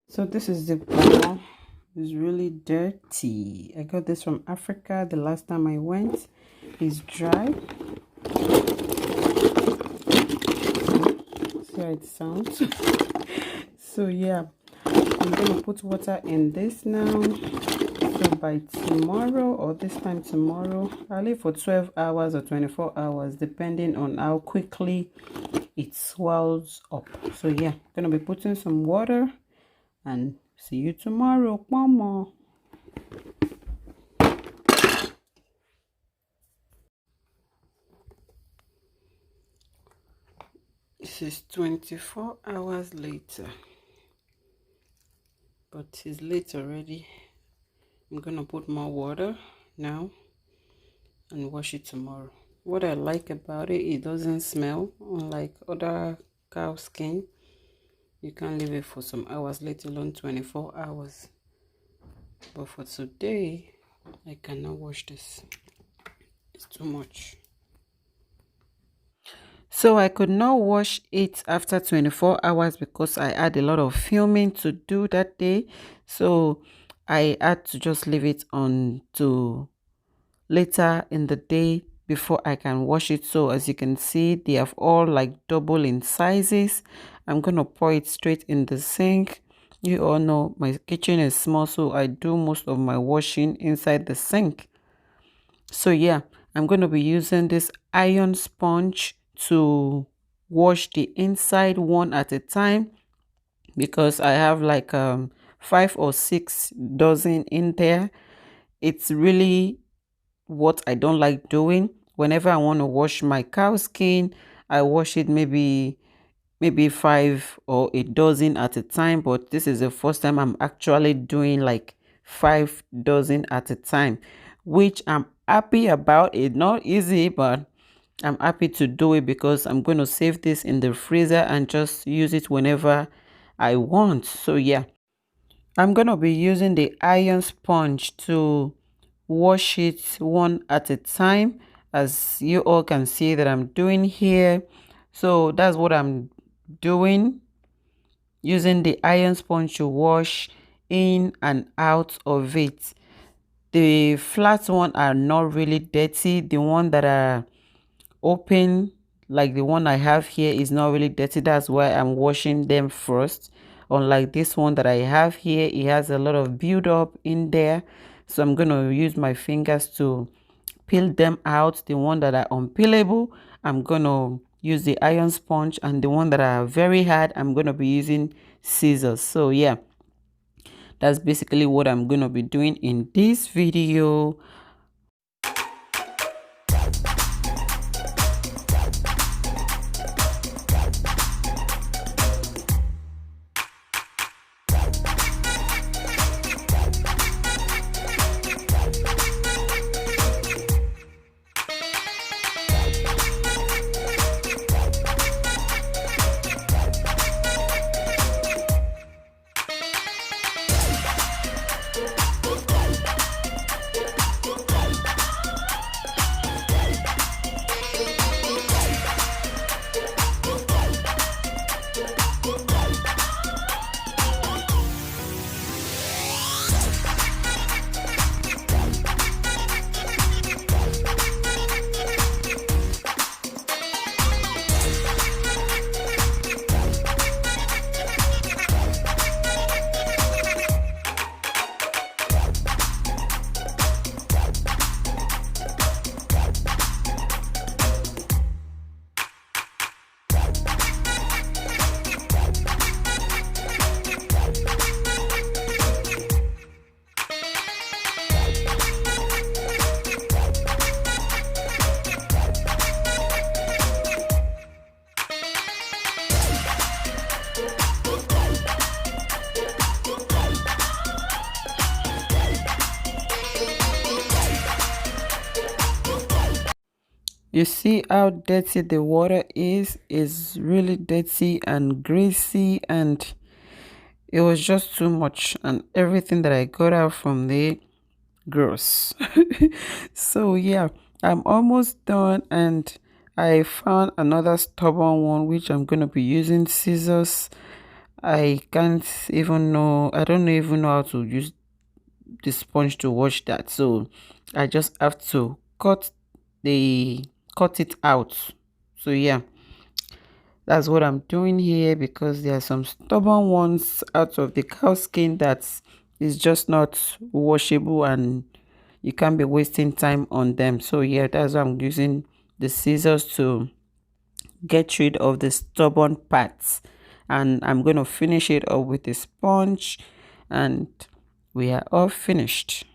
So this is the Ponmo. It's really dirty. I got this from Africa the last time I went. It's dry. See how it sounds. So yeah, I'm gonna put water in this now. So by tomorrow or this time tomorrow, I'll leave for 12 hours or 24 hours depending on how quickly it swells up. So yeah, gonna be putting some water and see you tomorrow. Ponmo. This is 24 hours later, but it's late already. I'm gonna put more water now and wash it tomorrow. What I like about it, it doesn't smell unlike other cow skin. You can leave it for some hours, let alone 24 hours. But for today, I cannot wash this. It's too much. So I could not wash it after 24 hours because I had a lot of filming to do that day. So I had to just leave it on to later in the day before I can wash it. So as you can see, they have all like double in sizes. I'm gonna pour it straight in the sink. You all know my kitchen is small, so I do most of my washing inside the sink. So yeah, I'm going to be using this iron sponge to wash the inside one at a time because I have like 5 or 6 dozen in there. It's really what I don't like doing. Whenever I want to wash my cow skin, I wash it maybe 5 or 8 dozen at a time, but this is the first time I'm actually doing like 5 dozen at a time, which I'm happy about. It's not easy, but I'm happy to do it because I'm going to save this in the freezer and just use it whenever I want. So yeah, I'm going to be using the iron sponge to wash it one at a time, as you all can see that I'm doing here. So that's what I'm doing, using the iron sponge to wash in and out of it. The flat one are not really dirty. The one that are open, like the one I have here, is not really dirty. That's why I'm washing them first. Unlike this one that I have here, it has a lot of build up in there. So I'm going to use my fingers to peel them out. The one that are unpeelable, I'm going to use the iron sponge, and the one that are very hard, I'm going to be using scissors. So yeah, that's basically what I'm going to be doing in this video. You see how dirty the water is? It's really dirty and greasy, and it was just too much, and everything that I got out from there, gross. So yeah, I'm almost done, and I found another stubborn one which I'm going to be using scissors I can't even know, I don't even know how to use the sponge to wash that, so I just have to the cut it out. So yeah, that's what I'm doing here, because there are some stubborn ones out of the cow skin that is just not washable, and you can't be wasting time on them. So yeah, that's why I'm using the scissors to get rid of the stubborn parts, and I'm going to finish it up with a sponge, and we are all finished.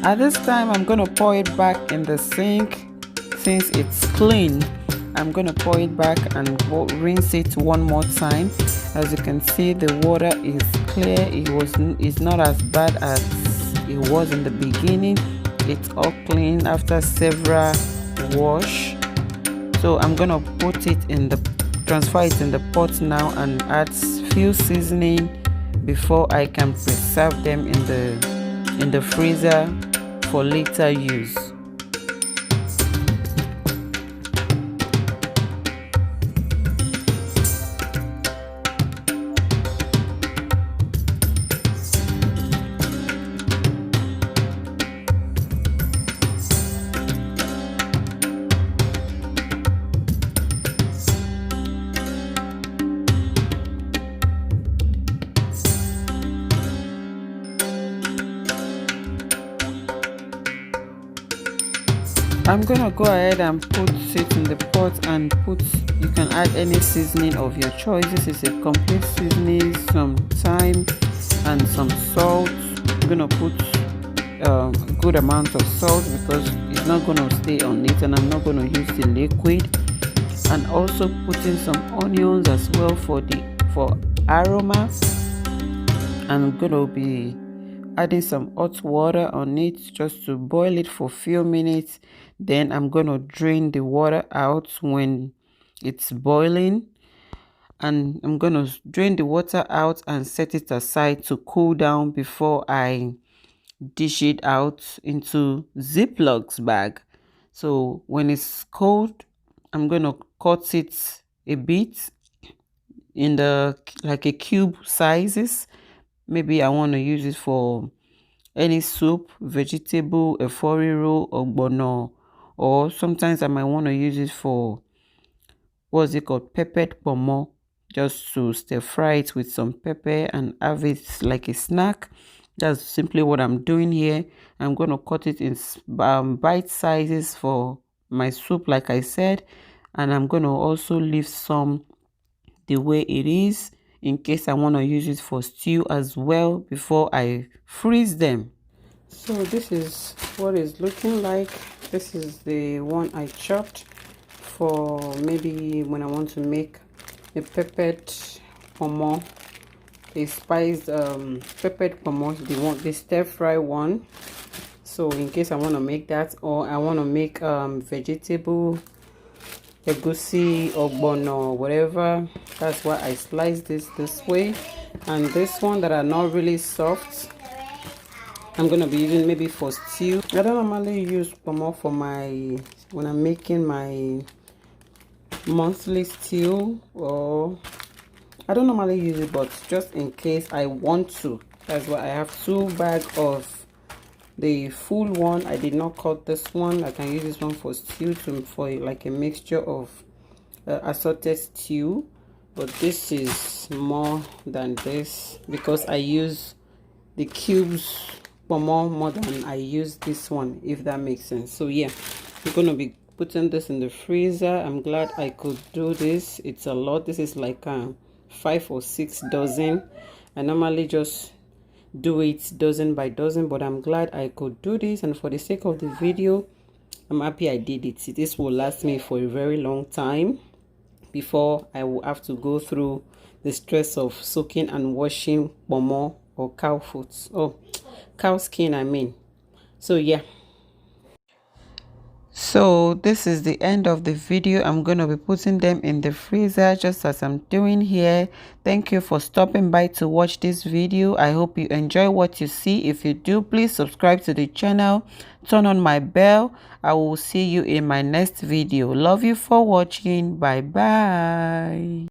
At this time, I'm going to pour it back in the sink. Since it's clean, I'm going to pour it back and rinse it one more time. As you can see, the water is clear. It's not as bad as it was in the beginning. It's all clean after several wash. So I'm going to transfer it in the pot now and add few seasoning before I can preserve them in the freezer for later use. I'm gonna go ahead and put it in the pot and you can add any seasoning of your choice. This is a complete seasoning, some thyme and some salt. I'm gonna put a good amount of salt because it's not gonna stay on it, and I'm not gonna use the liquid. And also putting some onions as well for aroma. I'm gonna be adding some hot water on it just to boil it for a few minutes. Then I'm going to drain the water out when it's boiling, and I'm going to drain the water out and set it aside to cool down before I dish it out into Ziploc bag. So when it's cold, I'm going to cut it a bit in like a cube sizes. Maybe I want to use it for any soup, vegetable, a foriro, or bono, or sometimes I might want to use it for what's it called, peppered Ponmo, just to stir fry it with some pepper and have it like a snack. That's simply what I'm doing here. I'm going to cut it in bite sizes for my soup, like I said, and I'm going to also leave some the way it is in case I want to use it for stew as well before I freeze them. So this is what it's looking like. This is the one I chopped for maybe when I want to make a peppered Ponmo, a spiced peppered Ponmo, the stir fry one. So in case I want to make that, or I want to make vegetable egusi, ogbono, whatever, that's why I slice this way. And this one that are not really soft, I'm gonna be using maybe for stew. I don't normally use Ponmo for when I'm making my monthly stew, or I don't normally use it, but just in case I want to. That's why I have 2 bags of the full one. I did not cut this one. I can use this one for stew for like a mixture of assorted stew, but this is more than this because I use the cubes more than I use this one, if that makes sense. So yeah, I'm gonna be putting this in the freezer. I'm glad I could do this. It's a lot. This is like 5 or 6 dozen. I normally just do it dozen by dozen, but I'm glad I could do this, and for the sake of the video, I'm happy I did it. This will last me for a very long time before I will have to go through the stress of soaking and washing Ponmo or cow foot. Oh, cow skin, I mean. So yeah. So this is the end of the video. I'm going to be putting them in the freezer just as I'm doing here. Thank you for stopping by to watch this video. I hope you enjoy what you see. If you do, please subscribe to the channel, turn on my bell. I will see you in my next video. Love you for watching. Bye bye.